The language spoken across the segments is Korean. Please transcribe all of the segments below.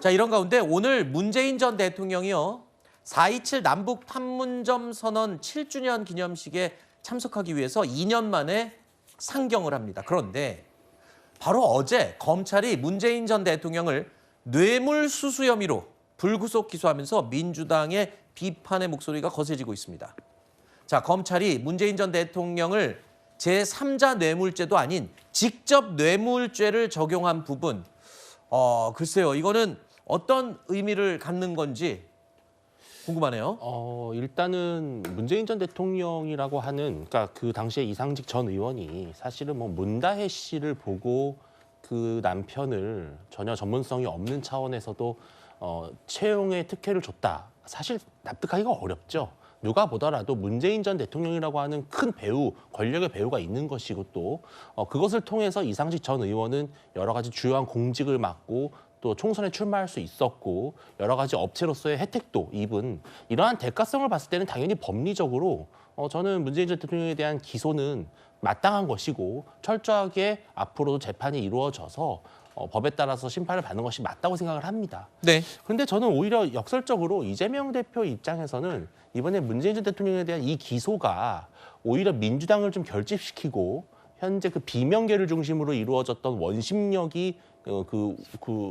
자, 이런 가운데 오늘 문재인 전 대통령이요. 4.27 남북 판문점 선언 7주년 기념식에 참석하기 위해서 2년 만에 상경을 합니다. 그런데 바로 어제 검찰이 문재인 전 대통령을 뇌물수수 혐의로 불구속 기소하면서 민주당의 비판의 목소리가 거세지고 있습니다. 자, 검찰이 문재인 전 대통령을 제3자 뇌물죄도 아닌 직접 뇌물죄를 적용한 부분, 글쎄요, 이거는 어떤 의미를 갖는 건지 궁금하네요. 일단은 문재인 전 대통령이라고 하는, 그러니까 그 당시에 이상직 전 의원이 사실은 뭐 문다혜 씨를 보고 그 남편을 전혀 전문성이 없는 차원에서도 채용의 특혜를 줬다. 사실 납득하기가 어렵죠. 누가 보더라도 문재인 전 대통령이라고 하는 큰 배우, 권력의 배우가 있는 것이고 또 그것을 통해서 이상직 전 의원은 여러 가지 주요한 공직을 맡고 또 총선에 출마할 수 있었고 여러 가지 업체로서의 혜택도 입은 이러한 대가성을 봤을 때는 당연히 법리적으로 저는 문재인 전 대통령에 대한 기소는 마땅한 것이고 철저하게 앞으로도 재판이 이루어져서 법에 따라서 심판을 받는 것이 맞다고 생각을 합니다. 네. 그런데 저는 오히려 역설적으로 이재명 대표 입장에서는 이번에 문재인 전 대통령에 대한 이 기소가 오히려 민주당을 좀 결집시키고 현재 그 비명계를 중심으로 이루어졌던 원심력이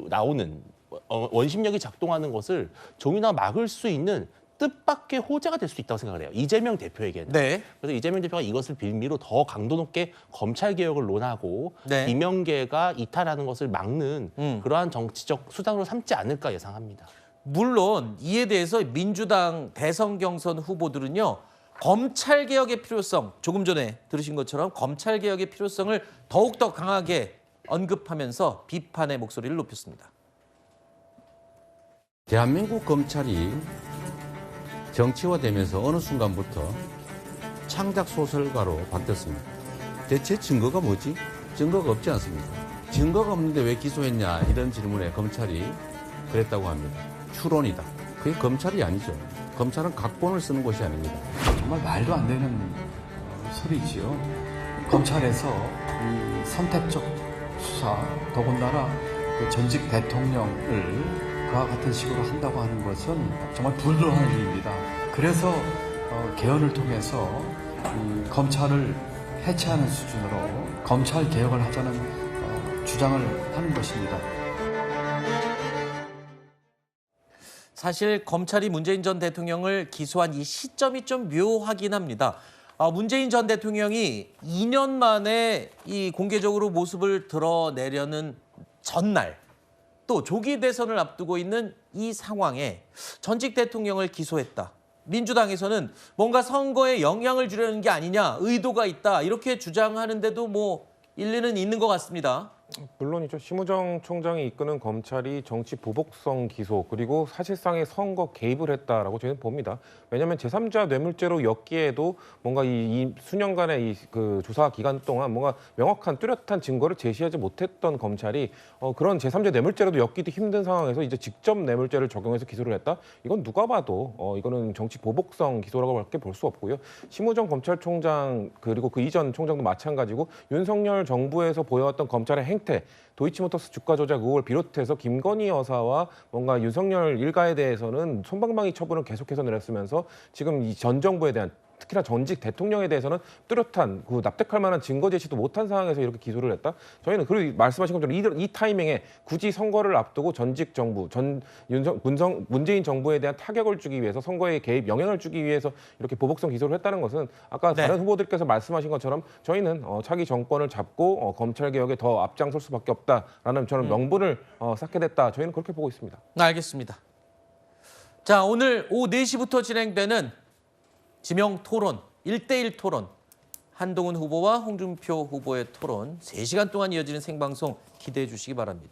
나오는 원심력이 작동하는 것을 종이나 막을 수 있는 뜻밖의 호재가 될 수 있다고 생각을 해요. 이재명 대표에게는. 네. 그래서 이재명 대표가 이것을 빌미로 더 강도 높게 검찰 개혁을 논하고 네. 비명계가 이탈하는 것을 막는 그러한 정치적 수단으로 삼지 않을까 예상합니다. 물론 이에 대해서 민주당 대선 경선 후보들은요. 검찰개혁의 필요성, 조금 전에 들으신 것처럼 검찰개혁의 필요성을 더욱더 강하게 언급하면서 비판의 목소리를 높였습니다. 대한민국 검찰이 정치화되면서 어느 순간부터 창작 소설가로 바뀌었습니다. 대체 증거가 뭐지? 증거가 없지 않습니까? 증거가 없는데 왜 기소했냐 이런 질문에 검찰이 그랬다고 합니다. 추론이다. 그게 검찰이 아니죠. 검찰은 각본을 쓰는 곳이 아닙니다. 정말 말도 안 되는 소리지요. 검찰에서 이 선택적 수사, 더군다나 그 전직 대통령을 그와 같은 식으로 한다고 하는 것은 정말 불운한 일입니다. 그래서 개헌을 통해서 검찰을 해체하는 수준으로 검찰 개혁을 하자는 주장을 하는 것입니다. 사실 검찰이 문재인 전 대통령을 기소한 이 시점이 좀 묘하긴 합니다. 문재인 전 대통령이 2년 만에 이 공개적으로 모습을 드러내려는 전날 또 조기 대선을 앞두고 있는 이 상황에 전직 대통령을 기소했다. 민주당에서는 뭔가 선거에 영향을 주려는 게 아니냐, 의도가 있다 이렇게 주장하는데도 뭐 일리는 있는 것 같습니다. 물론이죠. 심우정 총장이 이끄는 검찰이 정치 보복성 기소 그리고 사실상의 선거 개입을 했다라고 저희는 봅니다. 왜냐하면 제3자 뇌물죄로 엮기에도 뭔가 이 수년간의 그 조사 기간 동안 뭔가 명확한 뚜렷한 증거를 제시하지 못했던 검찰이 그런 제3자 뇌물죄로도 엮기도 힘든 상황에서 이제 직접 뇌물죄를 적용해서 기소를 했다. 이건 누가 봐도 이거는 정치 보복성 기소라고밖에 볼 수 없고요. 심우정 검찰총장 그리고 그 이전 총장도 마찬가지고 윤석열 정부에서 보여왔던 검찰의 행태, 도이치모터스 주가 조작 의혹을 비롯해서 김건희 여사와 뭔가 윤석열 일가에 대해서는 솜방망이 처분을 계속해서 내렸으면서 지금 이 전 정부에 대한 특히나 전직 대통령에 대해서는 뚜렷한 그 납득할 만한 증거 제시도 못한 상황에서 이렇게 기소를 했다. 저희는 그리고 말씀하신 것처럼 이 타이밍에 굳이 선거를 앞두고 전직 정부, 문재인 정부에 대한 타격을 주기 위해서 선거에 개입 영향을 주기 위해서 이렇게 보복성 기소를 했다는 것은 아까 네. 다른 후보들께서 말씀하신 것처럼 저희는 차기 정권을 잡고 검찰 개혁에 더 앞장설 수밖에 없다라는 저는 명분을 쌓게 됐다. 저희는 그렇게 보고 있습니다. 알겠습니다. 자, 오늘 오후 4시부터 진행되는 지명 토론, 1대1 토론, 한동훈 후보와 홍준표 후보의 토론 3시간 동안 이어지는 생방송 기대해 주시기 바랍니다.